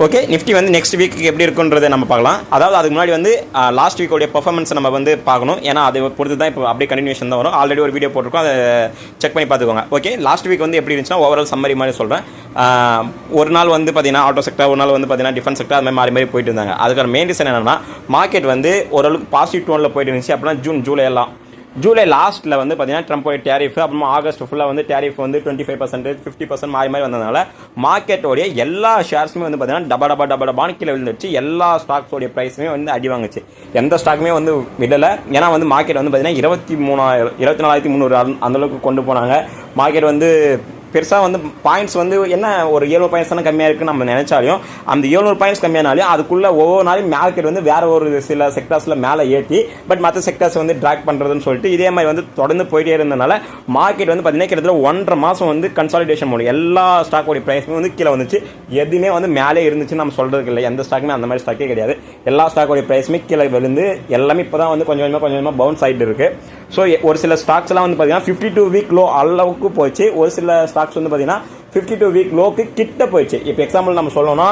Okay, Nifty வந்து next week எப்படி இருக்குன்றதை நம்ம பார்க்கலாம். அதாவது அதுக்கு முன்னாடி வந்து லாஸ்ட் வீக்கோடைய பர்ஃபார்மன்ஸை நம்ம வந்து பார்க்கணும். ஏன்னா அதை பொறுத்து தான் இப்போ அப்படியே கண்டினியூஷன் தான் வரும். ஆல்ரெடி ஒரு வீடியோ போட்டிருக்கோம், அதை செக் பண்ணி பார்த்துக்கோங்க. ஓகே, லாஸ்ட் வீக் வந்து எப்படி இருந்துச்சுன்னா ஓவரால் சம்மரி மாதிரி சொல்கிறேன். ஒரு நாள் வந்து பார்த்தீங்கன்னா ஆட்டோ செக்டர், ஒரு நாள் வந்து பார்த்தீங்கன்னா டிஃபென்ஸ் செக்டர், அது மாதிரி மாறி போயிட்டு இருந்தாங்க. அதுக்கான மெயின் ரீசன் என்னென்னா மார்க்கெட் வந்து ஓரளவுக்கு பாசிட்டிவ் டோனில் போயிட்டு இருந்துச்சு. அப்படின்னா ஜூலை லாஸ்ட்டில் வந்து பார்த்தீங்கன்னா ட்ரம்ப்போட டேரிஃப், அப்புறமா ஆகஸ்ட் ஃபுல்லாக வந்து டேரிஃப் வந்து 25%, 50% மாறி வந்ததுனால மார்க்கெட்டோடைய எல்லா ஷேர்ஸுமே வந்து பார்த்தீங்கன்னா டபான்னு கீழே விழுந்துச்சு. எல்லா ஸ்டாக்ஸோடைய ப்ரைஸுமே வந்து அடி வாங்குச்சு. எந்த ஸ்டாக்குமே வந்து விடலை. ஏன்னா வந்து மார்க்கெட் வந்து பார்த்தீங்கன்னா 24,300 அந்தளவுக்கு கொண்டு போனாங்க. மார்க்கெட் வந்து பெருசாக வந்து பாயிண்ட்ஸ் வந்து என்ன ஒரு 700 பாயிண்ட்ஸ் தானே கம்மியாக இருக்குன்னு நம்ம நினைச்சாலும் அந்த 700 பாயிண்ட்ஸ் கம்மியானாலும் அதுக்குள்ளே ஒவ்வொரு நாளையும் மார்க்கெட் வந்து வேற ஒரு சில செக்டர்ஸில் மேலே ஏற்றி பட் மற்ற செக்டர்ஸ் வந்து ட்ராக் பண்ணுறதுன்னு சொல்லிட்டு இதே மாதிரி வந்து தொடர்ந்து போயிட்டே இருந்ததுனால மார்க்கெட் வந்து பார்த்தீங்கன்னா கிட்டத்தட்ட 1.5 மாதம் வந்து கன்சாலிடேஷன் மூலம் எல்லா ஸ்டாக்கோடைய ப்ரைஸுமே வந்து கீழே வந்துச்சு. எதுவுமே வந்து மேலே இருந்துச்சுன்னு நம்ம சொல்கிறதுக்கு இல்லை. எந்த ஸ்டாக்குமே அந்த மாதிரி ஸ்டாக்கே கிடையாது. எல்லா ஸ்டாக்கோடைய ப்ரைஸுமே கீழே விழுந்து எல்லாமே இப்போ தான் வந்து கொஞ்சம் கொஞ்சமாக பவுன்ஸ் ஆகிட்டு இருக்கு. ஸோ ஒரு சில ஸ்டாக்ஸ்லாம் வந்து பார்த்தீங்கன்னா 52 வீக் லோ அளவுக்கு போச்சு. ஒரு சில ஸ்டாக்ஸ் வந்து பார்த்தீங்கன்னா 52 வீக் லோக்கு கிட்ட போயிடுச்சு. இப்போ எக்ஸாம்பிள் நம்ம சொல்லணும்னா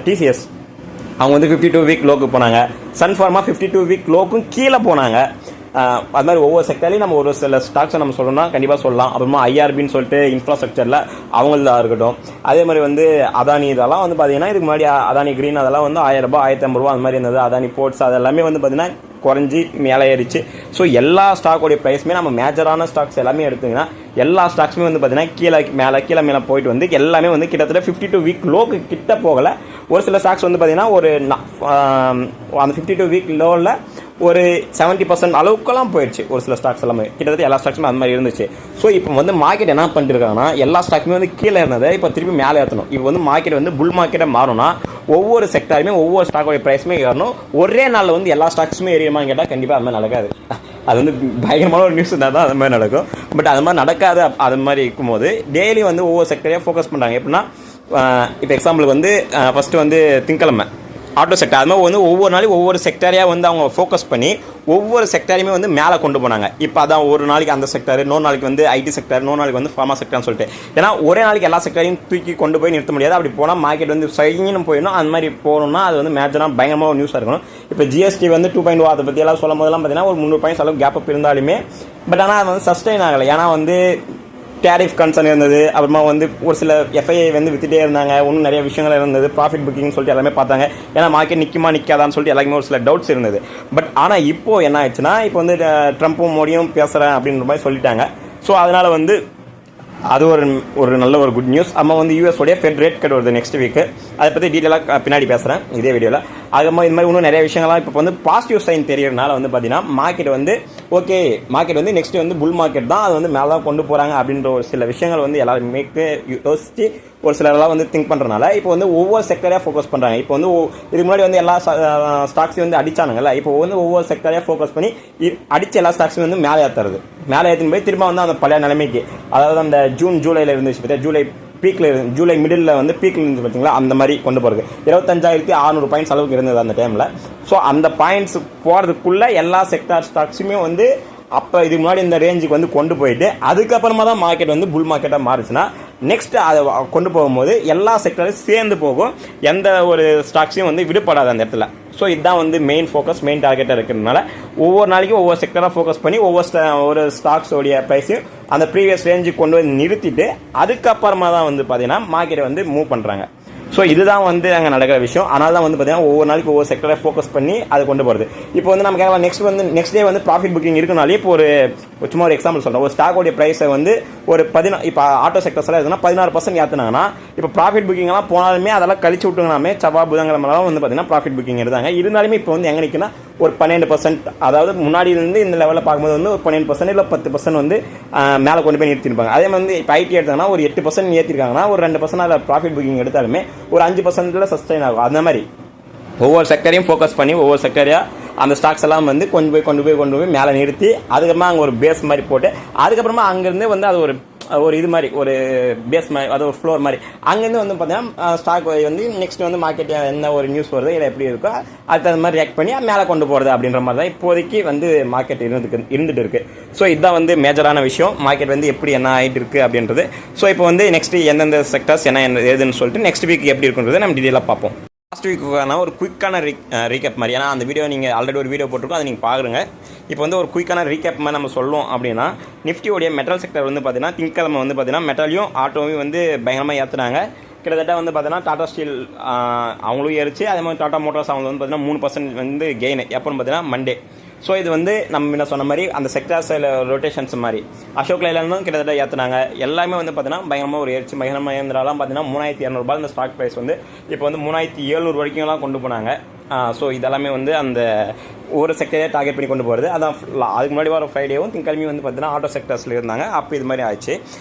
டிசிஎஸ் அவங்க வந்து 52 வீக் லோக்கு போனாங்க. சன்ஃபார்மா 52 வீக் லோக்கும் கீழே போனாங்க. அது மாதிரி ஒவ்வொரு செக்டர்லையும் நம்ம ஒரு சில ஸ்டாக்ஸை நம்ம சொல்லணும்னா கண்டிப்பாக சொல்லலாம். அப்புறமா ஐஆர்பின்னு சொல்லிட்டு இன்ஃப்ராஸ்ட்ரக்சரில் அவங்களதான் இருக்கட்டும். அதே மாதிரி வந்து அதானி இதெல்லாம் வந்து பார்த்தீங்கன்னா இதுக்கு முன்னாடி அதானி கிரீன் அதெல்லாம் வந்து 1000 ரூபாய் 1500 அந்த மாதிரி இருந்தது. அதானி போர்ட்ஸ் அதெல்லாமே வந்து பார்த்தீங்கன்னா குறைஞ்சி மேலே ஏறிச்சு. ஸோ எல்லா ஸ்டாக்கோடைய ப்ரைஸுமே நம்ம மேஜரான ஸ்டாக்ஸ் எல்லாமே எடுத்திங்கன்னா எல்லா ஸ்டாக்ஸுமே வந்து பார்த்தீங்கன்னா கீழே மேலே போயிட்டு வந்து எல்லாமே வந்து கிட்டத்தட்ட 52 வீக் லோக்கு கிட்ட போகலை. ஒரு சில ஸ்டாக்ஸ் வந்து பார்த்தீங்கன்னா ஒரு அந்த 52 வீக் லோவில் ஒரு 70% அளவுக்குலாம் போயிடுச்சு. ஒரு சில ஸ்டாக்ஸ் எல்லாமே கிட்டத்தட்ட எல்லா ஸ்டாக்ஸுமே அந்த மாதிரி இருந்துச்சு. ஸோ இப்போ வந்து மார்க்கெட் என்ன பண்ணிருக்காங்கன்னா எல்லா ஸ்டாக்குமே வந்து கீழே இருந்ததை இப்போ திருப்பி மேலே ஏற்றணும். இப்போ வந்து மார்க்கெட் வந்து புல் மார்க்கெட்டாக மாறணும்னா ஒவ்வொரு செக்டாருமே ஒவ்வொரு ஸ்டாக்கோடைய ப்ரைஸுமே ஏறணும். ஒரே நாளில் வந்து எல்லா ஸ்டாக்ஸுமே ஏறியுமான்னு கேட்டால் கண்டிப்பாக அது மாதிரி நடக்காது. அது வந்து பயங்கரமான ஒரு நியூஸ் இருந்தால் தான் அது மாதிரி நடக்கும். பட் அது மாதிரி நடக்காது. அது மாதிரி இருக்கும்போது டெய்லி வந்து ஒவ்வொரு செக்டரையாக ஃபோக்கஸ் பண்ணுறாங்க. எப்படின்னா இப்போ எக்ஸாம்பிளுக்கு வந்து ஃபஸ்ட்டு வந்து திங்கக்கிழமை ஆட்டோ செக்டர், அது மாதிரி வந்து ஒவ்வொரு நாளைக்கு ஒவ்வொரு செக்டரையாக வந்து அவங்க ஃபோக்கஸ் பண்ணி ஒவ்வொரு செக்டரையுமே வந்து மேலே கொண்டு போனாங்க. இப்போ அதான் ஒரு நாளைக்கு அந்த செக்டர், இன்னொரு நாளைக்கு வந்து ஐடி செக்டர், இன்னொரு நாளைக்கு வந்து ஃபார்மா செக்டர்னு சொல்லிட்டு. ஏன்னா ஒரே நாளைக்கு எல்லா செக்டரையும் தூக்கி கொண்டு போய் நிறுத்த முடியாது. அப்படி போனால் மார்க்கெட் வந்து சைன்னு போயிடணும். அந்த மாதிரி போகணும்னா அது வந்து மேஜராக பயங்கரமாக ஒரு நியூஸாக இருக்கணும். இப்போ ஜிஎஸ்டி வந்து 2.0 அதை பற்றி எல்லாம் சொல்லும் போதெல்லாம் பார்த்தீங்கன்னா ஒரு 300 பாயிண்ட்ஸ் அளவு கேப் அப் இருந்தாலுமே பட் ஆனால் அது வந்து சஸ்டெயின் ஆகலை. ஏன்னா வந்து டேரிஃப் கன்சர்ன் இருந்தது. அப்புறமா வந்து ஒரு சில எஃப்ஐஐ வந்து வித்துட்டே இருந்தாங்க. இன்னும் நிறைய விஷயங்கள் இருந்தது. ப்ராஃபிட் புக்கிங் சொல்லிட்டு எல்லாமே பார்த்தாங்க. ஏன்னா மார்க்கெட் நிற்குமா நிற்காதான்னு சொல்லிட்டு எல்லாருமே ஒரு சில டவுட்ஸ் இருந்தது. பட் ஆனால் இப்போது என்ன ஆயிடுச்சுன்னா இப்போ வந்து ட்ரம்ப்பும் மோடியும் பேசுகிறேன் அப்படின்ற மாதிரி சொல்லிட்டாங்க. ஸோ அதனால் வந்து அது ஒரு நல்ல ஒரு குட் நியூஸ். நம்ம வந்து யூஎஸோடைய ஃபெட் ரேட் கட் வருது நெக்ஸ்ட் வீக்கு. அதை பற்றி டீட்டெயிலாக பின்னாடி பேசுகிறேன் இதே வீடியோவில். அதுக்கப்புறமா இது மாதிரி இன்னும் நிறைய விஷயங்கள்லாம் இப்போ வந்து பாசிட்டிவ் சைன் தெரியறதுனால வந்து பார்த்தீங்கன்னா மார்க்கெட் வந்து ஓகே, மார்க்கெட் வந்து நெக்ஸ்ட் வந்து புல் மார்க்கெட் தான், அது வந்து மேலே தான் கொண்டு போகிறாங்க அப்படின்ற ஒரு சில விஷயங்கள் வந்து எல்லாருமே யோசிச்சு ஒரு சிலரெல்லாம் வந்து திங்க் பண்ணுறதுனால இப்போ வந்து ஒவ்வொரு செக்டரையாக ஃபோக்கஸ் பண்ணுறாங்க. இப்போ வந்து இதுக்கு முன்னாடி வந்து எல்லா ஸ்டாக்ஸையும் வந்து அடிச்சானுங்கல்ல, இப்போ வந்து ஒவ்வொரு செக்டரையாக ஃபோக்கஸ் பண்ணி அடித்த எல்லா ஸ்டாக்ஸையும் வந்து மேலே ஏற்றுறது. மேலே ஏற்றின்னு போய் திரும்ப வந்து அந்த பழைய நிலைமைக்கு, அதாவது அந்த ஜூலையில் இருந்துச்சு பார்த்தா, ஜூலை மிடில் வந்து பீக்கில் இருந்து பார்த்தீங்களா, அந்த மாதிரி கொண்டு போகிறது 25,600 பாயிண்ட்ஸ் அளவுக்கு இருந்தது அந்த டைமில். ஸோ அந்த பாயிண்ட்ஸ் போகிறதுக்குள்ளே எல்லா செக்டார் ஸ்டாக்ஸுமே வந்து அப்போ இதுக்கு முன்னாடி இந்த ரேஞ்சுக்கு வந்து கொண்டு போயிட்டு அதுக்கப்புறமா தான் மார்க்கெட் வந்து புல் மார்க்கெட்டாக மாறுச்சுன்னா நெக்ஸ்ட் அதை கொண்டு போகும்போது எல்லா செக்டரும் சேர்ந்து போகும். எந்த ஒரு ஸ்டாக்ஸையும் வந்து விடுபடாது அந்த இடத்துல. ஸோ இதுதான் வந்து மெயின் ஃபோக்கஸ், மெயின் டார்கெட்டாக இருக்கிறதுனால ஒவ்வொரு நாளைக்கும் ஒவ்வொரு செக்டராக ஃபோக்கஸ் பண்ணி ஒவ்வொரு ஸ்டாக்ஸோடைய ப்ரைஸையும் அந்த ப்ரீவியஸ் ரேஞ்சுக்கு கொண்டு வந்து நிறுத்திட்டு அதுக்கப்புறமா தான் வந்து பார்த்தீங்கன்னா மார்க்கெட்டை வந்து மூவ் பண்ணுறாங்க. ஸோ இதுதான் வந்து அங்கே நடக்கிற விஷயம். அதனால தான் வந்து பார்த்தீங்கன்னா ஒவ்வொரு நாளைக்கு ஒவ்வொரு செக்டரை ஃபோக்கஸ் பண்ணி அதை கொண்டு போகிறது. இப்போ வந்து நம்ம கேட்கலாம் நெக்ஸ்ட் டே வந்து ப்ராஃபிட் புக்கிங் இருக்குனாலே இப்போ சும்மா ஒரு எக்ஸாம்பிள் சொல்கிறேன். ஒரு ஸ்டாக்கோடைய ப்ரைஸை வந்து ஒரு இப்போ ஆட்டோ செக்டர்ஸ் எல்லாம் இருக்குன்னா 16% ஏற்றுனாங்கன்னா இப்போ ப்ராஃபிட் புக்கிங்லாம் போனாலுமே அதெல்லாம் கழிச்சு விட்டுங்கனாமே செவ்வாய் புதன்கிழமெல்லாம் வந்து பார்த்தீங்கன்னா ப்ராஃபிட் புக்கிங் எடுத்தாங்க. இருந்தாலுமே இப்போ வந்து எங்கே நிற்குன்னா ஒரு 12%, அதாவது முன்னாடி இருந்து இந்த லெவலில் பார்க்கும்போது வந்து ஒரு 12% இல்லை 10% வந்து மேலே கொண்டு போய் நிறுத்திருப்பாங்க. அதே வந்து இப்போ ஐடி எடுத்தாங்கன்னா ஒரு 8% ஏற்றிருக்காங்கன்னா ஒரு 2% அதில் ப்ராஃபிட் புக்கிங் எடுத்தாலுமே ஒரு 5% சஸ்டெயின் ஆகும். அந்த மாதிரி ஒவ்வொரு செக்டரையும் ஃபோக்கஸ் பண்ணி ஒவ்வொரு செக்டரையாக அந்த ஸ்டாக்ஸ் எல்லாம் வந்து கொண்டு போய் மேலே நிறுத்தி அதுக்கப்புறமா அங்கே ஒரு பேஸ் மாதிரி போட்டு அதுக்கப்புறமா அங்கேருந்து வந்து அது ஒரு ஒரு இது மாதிரி ஒரு பேஸ் மாதிரி, அது ஒரு ஃப்ளோர் மாதிரி. அங்கேருந்து வந்து பார்த்தீங்கன்னா ஸ்டாக் வந்து நெக்ஸ்ட் வந்து மார்க்கெட் என்ன ஒரு நியூஸ் வருது, இல்லை எப்படி இருக்கோ அதுக்கு அந்த மாதிரி ரியாக்ட் பண்ணி மேலே கொண்டு போகிறது அப்படின்ற மாதிரி தான் இப்போதைக்கு வந்து மார்க்கெட் இருந்துட்டு இருக்கு. ஸோ இதுதான் வந்து மேஜரான விஷயம், மார்க்கெட் வந்து எப்படி என்ன ஆகிட்டு இருக்குது அப்படின்றது. ஸோ இப்போ வந்து நெக்ஸ்ட் எந்தெந்த செக்டர்ஸ் என்ன ஏதுன்னு சொல்லிட்டு நெக்ஸ்ட் வீக் எப்படி இருக்குன்றதை நம்ம டீட்டெயிலாக பார்ப்போம். லாஸ்ட் வீக்குக்கான ஒரு குயிக்கான ரீகேப் மாதிரி, ஏன்னா அந்த வீடியோ நீங்கள் ஆல்ரெடி ஒரு வீடியோ போட்டிருக்கோம், அதை நீங்கள் பாருங்க. இப்போ வந்து ஒரு குயிக்கான ரீகேப் மாதிரி நம்ம சொல்லணும் அப்படின்னா, நிஃப்டியோடைய மெட்டல் செக்டர் வந்து பார்த்தீங்கன்னா திங்கக்கிழமை வந்து பார்த்தீங்கன்னா மெட்டலையும் ஆட்டோவையும் வந்து பயங்கரமாக ஏற்றுனாங்க. கிட்டத்தட்ட வந்து பார்த்தீங்கன்னா டாடா ஸ்டீல் அவங்களும் ஏறிச்சு, அதே மாதிரி டாடா மோட்டார்ஸ் அவங்க வந்து பார்த்தீங்கன்னா 3% வந்து கெயின். எப்போன்னு பார்த்தீங்கன்னா மண்டே. ஸோ இது வந்து நம்ம என்ன சொன்ன மாதிரி அந்த செக்டார்ஸில் ரொட்டேஷன்ஸ் மாதிரி அசோக் லைலாண்டும் கிட்டத்தட்ட ஏற்றுனாங்க. எல்லாமே வந்து பார்த்தீங்கன்னா பயங்கரமாக ஒரு ஏறிச்சு. மகேந்திராலாம் பார்த்தீங்கன்னா 3200 இந்த ஸ்டாக் ப்ரைஸ் வந்து இப்போ வந்து 3700 வரைக்கும்லாம் கொண்டு போனாங்க. ஸோ இதெல்லாமே வந்து அந்த ஒரு செக்டரே டார்கெட் பண்ணி கொண்டு போகிறது. அதான் அதுக்கு முன்னாடி வர ஃப்ரைடேவும் திங்கக்கிழமையும் வந்து பார்த்தீங்கன்னா ஆட்டோ செக்டர்ஸில் இருந்தாங்க. அப்போ இது மாதிரி ஆச்சு.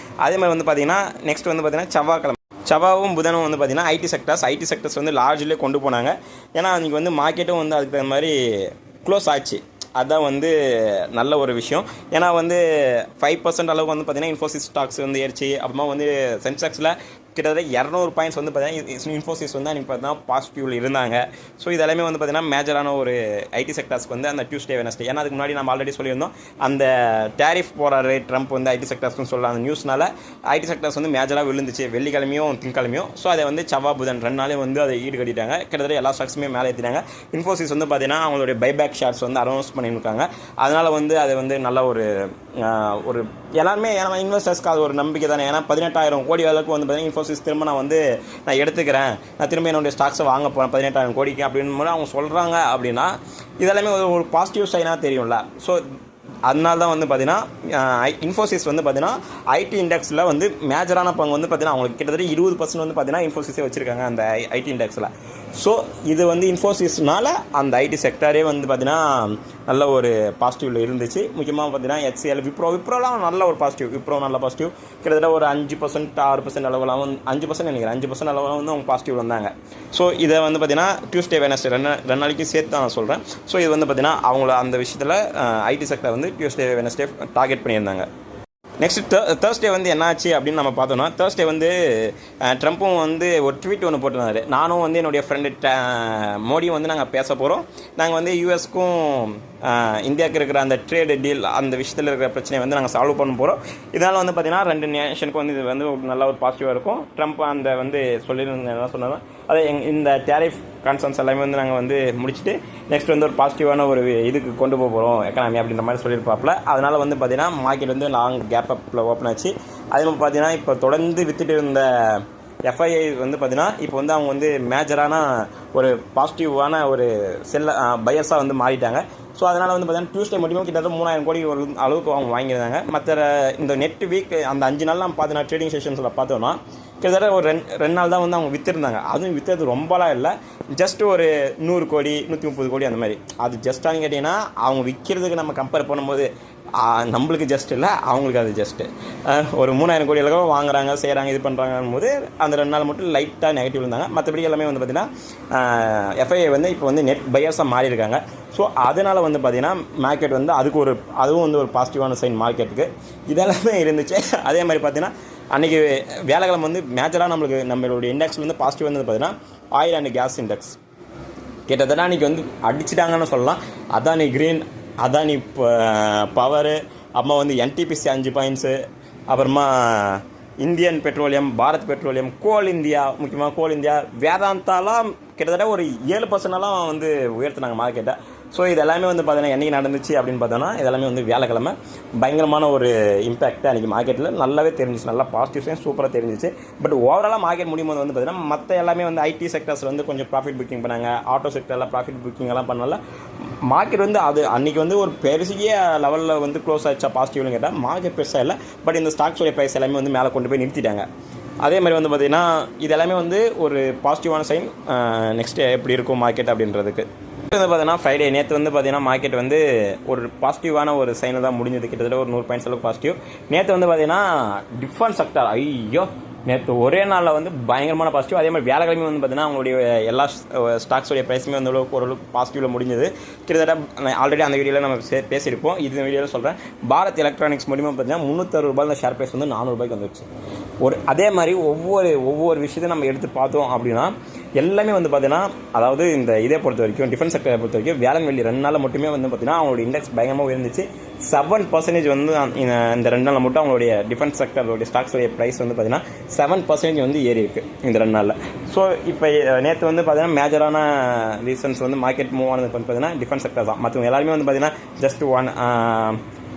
அதே மாதிரி வந்து பார்த்தீங்கன்னா நெக்ஸ்ட் வந்து பார்த்தீங்கன்னா செவ்வாவும் புதனும் வந்து பார்த்தீங்கன்னா ஐடி செக்டர்ஸ் வந்து லார்ஜ்லேயே கொண்டு போனாங்க. ஏன்னா அன்றைக்கி வந்து மார்க்கெட்டும் வந்து அதுக்கு தகுந்த மாதிரி க்ளோஸ் ஆச்சு. அதுதான் வந்து நல்ல ஒரு விஷயம். ஏன்னா வந்து 5% அளவுக்கு வந்து பார்த்தீங்கன்னா இன்ஃபோசிஸ் ஸ்டாக்ஸ் வந்து ஏறிச்சு. அப்புறமா வந்து சென்செக்ஸில் கிட்டத்தட்ட 200 பாயிண்ட்ஸ் வந்து பார்த்தீங்கன்னா இன்ஃபோசிஸ் வந்து அன்றைக்கி பார்த்தீங்கன்னா பாசிட்டிவில் இருந்தாங்க. ஸோ இதெல்லாமே வந்து பார்த்தீங்கன்னா மேஜரான ஒரு ஐடி செக்டர்ஸ்க்கு வந்து அந்த டியூஸ்டே வெனஸ்டே. ஏன்னா அதுக்கு முன்னாடி நம்ம ஆல்ரெடி சொல்லியிருந்தோம், அந்த டேரிஃப் போடுறாரு ட்ரம்ப் வந்து ஐடி செக்டர்ஸ்னு சொல்ல அந்த நியூஸ்னால ஐடி செக்டர்ஸ் வந்து மேஜராக விழுந்துச்சு வெள்ளிக்கிழமையும் திங்கக்கிழமையும். ஸோ அதை வந்து செவ்வாய் புதன் 2 நாளே வந்து அதை ஈடு கட்டிட்டாங்க. கிட்டத்தட்ட எல்லா ஸ்டாக்ஸுமே மேலே ஏற்றிட்டாங்க. இன்ஃபோசிஸ் வந்து பார்த்தீங்கன்னா அவங்களுடைய பைபேக் ஷேர்ஸ் வந்து அனௌன்ஸ் பண்ணியிருக்காங்க. அதனால் வந்து அது வந்து நல்ல ஒரு எல்லாருமே ஏன்னா இன்வெஸ்டர்ஸ்க்கு அது ஒரு நம்பிக்கை தானே. ஏன்னா 18,000 கோடி அளவுக்கு வந்து பார்த்தீங்கன்னா இன்ஃபோசிஸ் திரும்ப நான் எடுத்துக்கிறேன், நான் திரும்ப என்னுடைய ஸ்டாக்ஸை வாங்க போகிறேன் 18,000 கோடிக்கு அப்படின்னு அவங்க சொல்கிறாங்க அப்படின்னா இதெல்லாமே ஒரு பாசிட்டிவ் சைனாக தெரியும்ல. ஸோ அதனால தான் வந்து பார்த்தீங்கன்னா இன்ஃபோசிஸ் வந்து பார்த்தீங்கன்னா ஐடி இண்டெக்ஸில் வந்து மேஜரான பங்கு வந்து பார்த்தீங்கன்னா அவங்களுக்கு கிட்டத்தட்ட 20% வந்து பார்த்தீங்கன்னா இன்ஃபோசிஸே வச்சுருக்காங்க அந்த ஐடி இண்டெக்ஸில். ஸோ இது வந்து இன்ஃபோசிஸ்னால அந்த ஐடி செக்டரே வந்து பார்த்தீங்கன்னா நல்ல ஒரு பாசிட்டிவில் இருந்துச்சு. முக்கியமாக பார்த்தீங்கன்னா HCL விப்ரோலாம் நல்ல ஒரு பாசிட்டிவ். நல்ல பாசிட்டிவ் கிட்டத்தட்ட ஒரு 5% 6% அளவுலாம் 5% நினைக்கிறேன் 5% அளவுலாம் வந்து அவங்க பாசிட்டிவ் வந்தாங்க. ஸோ இதை வந்து பார்த்தீங்கன்னா டியூஸ்டே வெனஸ்டே 2 நாளைக்கு சேர்த்து தான் நான் சொல்கிறேன். ஸோ இது வந்து பார்த்தீங்கன்னா அவங்கள அந்த விஷயத்தில் ஐடி செக்டர் வந்து டியூஸ்டே வெனஸ்டே டார்கெட் பண்ணியிருந்தாங்க. நெக்ஸ்ட் தேர்ஸ்டே வந்து என்னாச்சு அப்படின்னு நம்ம பார்த்தோன்னா, தேர்ஸ்டே வந்து ட்ரம்ப்பும் வந்து ஒரு ட்வீட் ஒன்று போட்டிருந்தாரு. நானும் வந்து என்னுடைய ஃப்ரெண்டு மோடியும் வந்து நாங்கள் பேச போகிறோம். நாங்கள் வந்து யூஎஸ்க்கும் இந்தியாவுக்கு இருக்கிற அந்த ட்ரேடு டீல் அந்த விஷயத்தில் இருக்கிற பிரச்சனையை வந்து நாங்கள் சால்வ் பண்ண போகிறோம். இதனால் வந்து பார்த்திங்கன்னா 2 நேஷனுக்கும் வந்து இது வந்து நல்ல ஒரு பாசிட்டிவாக இருக்கும். ட்ரம்ப் அந்த வந்து சொல்லியிருந்த என்ன சொன்னாலும் அதை இந்த டேரிஃப் கான்சர்ன்ஸ் எல்லாமே வந்து நாங்கள் வந்து முடிச்சுட்டு நெக்ஸ்ட் வந்து ஒரு பாசிட்டிவான ஒரு இதுக்கு கொண்டு போகிறோம் எக்கனாமி அப்படின்ற மாதிரி சொல்லியிருப்பாப்பில். அதனால் வந்து பார்த்திங்கன்னா மார்க்கெட் வந்து லாங் கேப் அப்பில் ஓப்பன் ஆச்சு. அதே மாதிரி பார்த்திங்கன்னா இப்போ தொடர்ந்து வித்துட்டு இருந்த எஃப்ஐஐ வந்து பார்த்திங்கன்னா இப்போ வந்து அவங்க வந்து மேஜரான ஒரு பாசிட்டிவான ஒரு பையர்ஸாக வந்து மாறிட்டாங்க. ஸோ அதனால் வந்து பார்த்தீங்கன்னா டியூஸ்டே மட்டுமே கிட்டத்தட்ட 3000 கோடி அளவுக்கு அவங்க வாங்கியிருந்தாங்க. மற்ற இந்த நெட் வீக் அந்த 5 நாள் நம்ம பார்த்தோன்னா ட்ரேடிங் செஷன்ஸில் பார்த்தோன்னா கிட்டத்தட்ட ஒரு 2 நாள் தான் வந்து அவங்க விற்றுருந்தாங்க. அதுவும் விற்றது ரொம்பலாம் இல்லை, ஜஸ்ட் ஒரு 100 கோடி 130 கோடி அந்த மாதிரி. அது ஜஸ்ட்டானு கேட்டிங்கன்னா அவங்க விற்கிறதுக்கு நம்ம கம்பேர் பண்ணும்போது நம்மளுக்கு ஜஸ்ட் இல்லை, அவங்களுக்கு அது ஜஸ்ட்டு ஒரு 3000 கோடி அளவுக்கு வாங்குறாங்க செய்கிறாங்க இது பண்ணுறாங்கன்னு போது அந்த 2 நாள் மட்டும் லைட்டாக நெகட்டிவ் இருந்தாங்க. மற்றபடி எல்லாமே வந்து பார்த்திங்கன்னா எஃப்ஐஐ வந்து இப்போ வந்து நெட் பையர்ஸாக மாறி இருக்காங்க. ஸோ அதனால் வந்து பார்த்திங்கன்னா மார்க்கெட் வந்து அதுவும் வந்து ஒரு பாசிட்டிவான சைன் மார்க்கெட்டுக்கு இதெல்லாமே இருந்துச்சு. அதே மாதிரி பார்த்திங்கன்னா அன்றைக்கி வேலைக்கிழமை வந்து மேஜராக நம்மளுடைய இண்டெக்ஸில் வந்து பாசிட்டிவ் வந்து பார்த்திங்கன்னா ஆயில் அண்ட் கேஸ் இண்டெக்ஸ் கிட்டத்தட்ட அன்றைக்கி வந்து அடிச்சிட்டாங்கன்னு சொல்லலாம். அதானி கிரீன், அதானி பவரு, அப்புறமா வந்து NTPC 5 பாயிண்ட்ஸு, அப்புறமா இந்தியன் பெட்ரோலியம், பாரத் பெட்ரோலியம், கோல் இந்தியா, முக்கியமாக கோல் இந்தியா, வேதாந்தாலாம் கிட்டத்தட்ட ஒரு 7% வந்து உயர்த்தினாங்க மார்க்கெட்டை. ஸோ இது எல்லாமே வந்து பார்த்தீங்கன்னா என்றைக்கு நடந்துச்சு அப்படின்னு பார்த்தோன்னா இதெல்லாமே வந்து வேலைக்கிழமை பயங்கரமான ஒரு இம்பேக்ட் அன்றைக்கி மார்க்கெட்டில் நல்லாவே தெரிஞ்சிச்சு. நல்லா பாசிட்டிவ்ஸையும் சூப்பராக தெரிஞ்சிச்சு. பட் ஓவராலாக மார்க்கெட் முடியும் போது வந்து பார்த்தீங்கன்னா மற்ற எல்லாமே வந்து ஐடி செக்டர்ஸில் வந்து கொஞ்சம் ப்ராஃபிட் புக்கிங் பண்ணாங்க. ஆட்டோ செக்டரில் ப்ராஃபிட் புக்கிங் எல்லாம் பண்ணல. மார்க்கெட் வந்து அது அன்றைக்கி வந்து ஒரு பெருசிய லெவலில் வந்து க்ளோஸ் ஆகிடுச்சா பாசிட்டிவ்னு கேட்டால் மார்க்கெட் பெருசாக இல்லை. பட் இந்த ஸ்டாக்ஸோடைய ப்ரைஸ் எல்லாமே வந்து மேலே கொண்டு போய் நிறுத்திட்டாங்க. அதே மாதிரி வந்து பார்த்திங்கன்னா இது எல்லாமே வந்து ஒரு பாசிட்டிவான சைன். நெக்ஸ்ட் எப்படி இருக்கும் மார்க்கெட் அப்படின்றதுக்கு வந்து பார்த்தீங்கன்னா ஃப்ரைடே நேற்று வந்து பார்த்தீங்கன்னா மார்க்கெட் வந்து ஒரு பாசிட்டிவான ஒரு சைனில் தான் முடிஞ்சது. கிட்டத்தட்ட ஒரு 100 பாயிண்ட்ஸ் அளவுக்கு பாசிட்டிவ். நேற்று வந்து பார்த்தீங்கன்னா டிஃபென்ஸ் செக்டார் நேற்று ஒரே நாளில் வந்து பயங்கரமான பாசிட்டிவ். அதே மாதிரி வியாழக்கிழமை வந்து பார்த்தீங்கன்னா அவங்களுடைய எல்லா ஸ்டாக்ஸோடைய ப்ரைஸுமே வந்து ஓரளவுக்கு பாசிட்டிவில் முடிஞ்சது. கிட்டத்தட்ட ஆல்ரெடி அந்த வீடியோவில் நம்ம பேசியிருப்போம். இது வீடியோவில் சொல்கிறேன். பாரத் எலக்ட்ரானிக்ஸ் மூலிமா பார்த்தீங்கன்னா 360 ரூபாயில் ஷேர் ப்ரைஸ் வந்து 400 ரூபாய்க்கு வந்துருச்சு. அதே மாதிரி ஒவ்வொரு விஷயத்தையும் நம்ம எடுத்து பார்த்தோம் அப்படின்னா எல்லாமே வந்து பார்த்தீங்கன்னா, அதாவது இந்த இதை பொறுத்த வரைக்கும் டிஃபென்ஸ் செக்டரை பொறுத்த வரைக்கும் வியாழன் வெள்ளி 2 நாளில் மட்டுமே வந்து பார்த்தீங்கன்னா அவங்களுடைய இண்டெக்ஸ் பயங்கரமாக உயர்ந்துச்சு. 7% வந்து இந்த 2 நாளில் மட்டும் அவங்களுடைய டிஃபென்ஸ் செக்டருடைய ஸ்டாக்ஸோடைய ப்ரைஸ் வந்து பார்த்தீங்கன்னா 7% வந்து ஏறி இருக்குது இந்த 2 நாளில். ஸோ இப்போ நேற்று வந்து பார்த்தீங்கன்னா மேஜரான ரீசன்ஸ் வந்து மார்க்கெட் மூவ் ஆனது வந்து பார்த்தீங்கன்னா டிஃபென்ஸ் செக்டர் தான். மற்றவங்க எல்லாருமே வந்து பார்த்தீங்கன்னா ஜஸ்ட்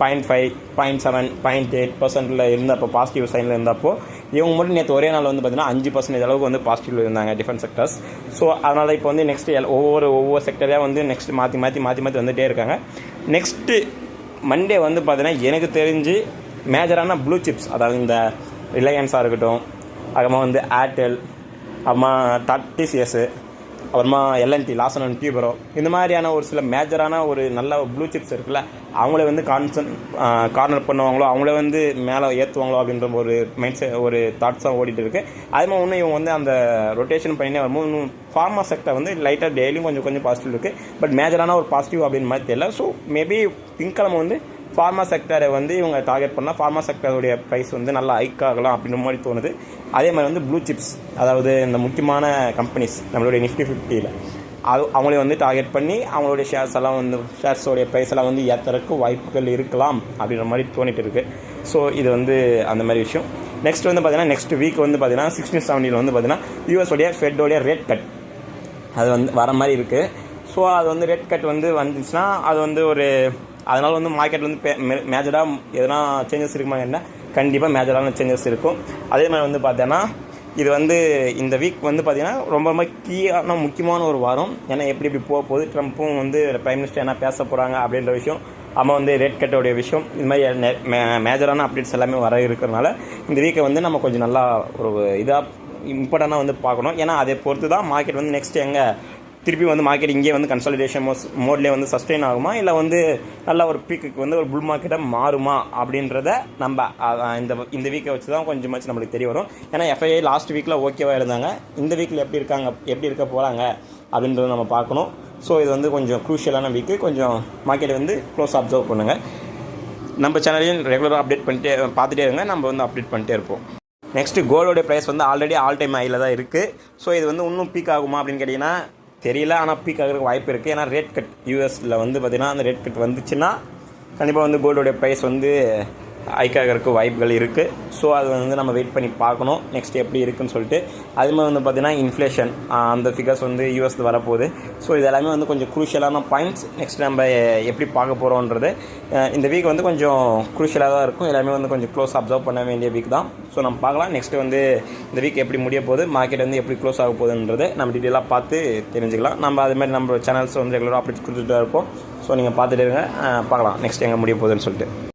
0.5, 0.7, 0.8% இருந்தப்போ பாசிட்டிவ் சைனில் இருந்தப்போ, இவங்க மட்டும் நேற்று ஒரே நாள் வந்து பார்த்தீங்கன்னா 5% அளவுக்கு வந்து பாசிட்டிவ் இருந்தாங்க டிஃபென்ஸ் செக்டர்ஸ். ஸோ அதனால் இப்போ வந்து நெக்ஸ்ட் ஒவ்வொரு செக்டரையாக வந்து நெக்ஸ்ட் மாற்றி வந்துகிட்டே இருக்காங்க. நெக்ஸ்ட்டு மண்டே வந்து பார்த்தீங்கன்னா எனக்கு தெரிஞ்சு மேஜரான ப்ளூ சிப்ஸ், அதாவது இந்த ரிலையன்ஸாக இருக்கட்டும், அப்புறமா வந்து ஏர்டெல், அப்புறமா டிசிஎஸ், அப்புறமா எல்என்டி, லாசன் அண்ட் டியூபரோ, இந்த மாதிரியான ஒரு சில மேஜரான ஒரு நல்ல ப்ளூ சிப்ஸ் இருக்குல்ல, அவங்கள வந்து கார்னர் பண்ணுவாங்களோ, அவங்கள வந்து மேலே ஏற்றுவாங்களோ அப்படின்ற ஒரு தாட்ஸாக ஓடிட்டு இருக்கு. அதே மாதிரி இன்னும் இவங்க வந்து அந்த ரொட்டேஷன் பண்ணினே வரும்போது இன்னும் ஃபார்மா செக்டர் வந்து லைட்டாக டெய்லியும் கொஞ்சம் பாசிட்டிவ் இருக்குது. பட் மேஜரான ஒரு பாசிட்டிவ் அப்படின்னு மாதிரி தெரியல. ஸோ மேபி திங்கக்கிழமை வந்து ஃபார்மா செக்டரை வந்து இவங்க டார்கெட் பண்ணால் ஃபார்மா செக்டருடைய ப்ரைஸ் வந்து நல்லா ஹைக் ஆகலாம் அப்படின்ற மாதிரி தோணுது. அதே மாதிரி வந்து ப்ளூ சிப்ஸ், அதாவது இந்த முக்கியமான கம்பெனிஸ் நம்மளுடைய நிஃப்டி 50ல் அவங்களே வந்து டார்கெட் பண்ணி அவங்களுடைய ஷேர்ஸோடைய ப்ரைஸ் எல்லாம் வந்து ஏற்றுறதுக்கு வாய்ப்புகள் இருக்கலாம் அப்படின்ற மாதிரி தோணிட்டு இருக்குது. ஸோ இது வந்து அந்த மாதிரி விஷயம். நெக்ஸ்ட் வந்து பார்த்தீங்கன்னா நெக்ஸ்ட் வீக் வந்து பார்த்தீங்கன்னா 16-17 வந்து பார்த்தீங்கன்னா யூஎஸோடைய ஃபெட்டோடைய ரேட் கட் அது வந்து வர மாதிரி இருக்குது. ஸோ அது வந்து ரேட் கட் வந்து வந்துச்சுன்னா அது வந்து அதனால் வந்து மார்க்கெட் வந்து மேஜராக எதனா சேஞ்சஸ் இருக்குமா என்ன, கண்டிப்பாக மேஜரான சேஞ்சஸ் இருக்கும். அதே மாதிரி வந்து பார்த்தீங்கன்னா இது வந்து இந்த வீக் வந்து பார்த்திங்கன்னா ரொம்ப கீயான முக்கியமான ஒரு வாரம். ஏன்னா எப்படி போக போகுது, ட்ரம்ப்பும் வந்து பிரைம் மினிஸ்டர் என்ன பேச போகிறாங்க அப்படின்ற விஷயம், அம்மா வந்து ரேட் கட்டோடைய விஷயம், இது மாதிரி மேஜரான அப்டேட்ஸ் எல்லாமே வர இருக்கிறனால இந்த வீக்கை வந்து நம்ம கொஞ்சம் நல்லா ஒரு இதாக இம்பார்ட்டண்ட்டாக வந்து பார்க்கணும். ஏன்னா அதை பொறுத்து தான் மார்க்கெட் வந்து நெக்ஸ்ட் எங்கே திருப்பி வந்து மார்க்கெட் இங்கே வந்து கன்சாலிடேஷன் மோட்லேயே வந்து சஸ்டெயின் ஆகுமா, இல்லை வந்து நல்ல ஒரு பீக்குக்கு வந்து ஒரு புல் மார்க்கெட்டாக மாறுமா அப்படின்றத நம்ம இந்த வீக்கை வச்சு தான் கொஞ்சமாச்சு நம்மளுக்கு தெரிய வரும். ஏன்னா எஃப்ஐஐ லாஸ்ட் வீக்கில் ஓகேவாக இருந்தாங்க, இந்த வீக்கில் எப்படி இருக்க போகிறாங்க அப்படின்றத நம்ம பார்க்கணும். ஸோ இது வந்து கொஞ்சம் க்ரூஷியலான வீக்கு. கொஞ்சம் மார்க்கெட் வந்து க்ளோஸ் அப்சர்வ் பண்ணுங்கள். நம்ம சேனலையும் ரெகுலராக அப்டேட் பார்த்துட்டே இருங்க. நம்ம வந்து அப்டேட் பண்ணிட்டே இருப்போம். நெக்ஸ்ட்டு கோல்டோடைய ப்ரைஸ் வந்து ஆல்ரெடி ஆல் டைம் ஹையில் தான் இருக்குது. ஸோ இது வந்து இன்னும் பீக் ஆகுமா அப்படின்னு கேட்டிங்கன்னா தெரியல. ஆனால் பீக் ஆகிறதுக்கு வாய்ப்பு இருக்குது. ஏன்னா ரேட் கட் யூஎஸில் வந்து பார்த்திங்கன்னா அந்த ரேட் கட் வந்துச்சுன்னா கண்டிப்பாக வந்து கோல்டோடைய ப்ரைஸ் வந்து ஹைக் ஆகிறதுக்கு வாய்ப்புகள் இருக்குது. ஸோ அது வந்து நம்ம வெயிட் பண்ணி பார்க்கணும் நெக்ஸ்ட் எப்படி இருக்குன்னு சொல்லிட்டு. அது மாதிரி வந்து பார்த்திங்கன்னா இன்ஃப்ளேஷன் அந்த ஃபிகர்ஸ் வந்து யூஎஸில் வரப்போகுது. ஸோ இது எல்லாமே வந்து கொஞ்சம் க்ரூஷியலான பாயிண்ட்ஸ். நெக்ஸ்ட் நம்ம எப்படி பார்க்க போகிறோன்றது இந்த வீக் வந்து கொஞ்சம் க்ரூஷியலாக தான் இருக்கும். எல்லாமே வந்து கொஞ்சம் க்ளோஸ் அப்சர்வ் பண்ண வேண்டிய வீக் தான். ஸோ நம்ம பார்க்கலாம் நெக்ஸ்ட் வந்து இந்த வீக் எப்படி முடிய போகுது, மார்க்கெட் வந்து எப்படி க்ளோஸ் ஆக போகுதுன்றதை நம்ம டீட்டெயிலாக பார்த்து தெரிஞ்சுக்கலாம். நம்ம அது மாதிரி நம்ம சேனல்ஸ் வந்து ரெகுலராக அப்டேட் கொடுத்துட்டு தான் இருப்போம். ஸோ நீங்கள் பார்த்துட்டு இருங்க, பார்க்கலாம் நெக்ஸ்ட் எங்கே முடிய போகுதுன்னு சொல்லிட்டு.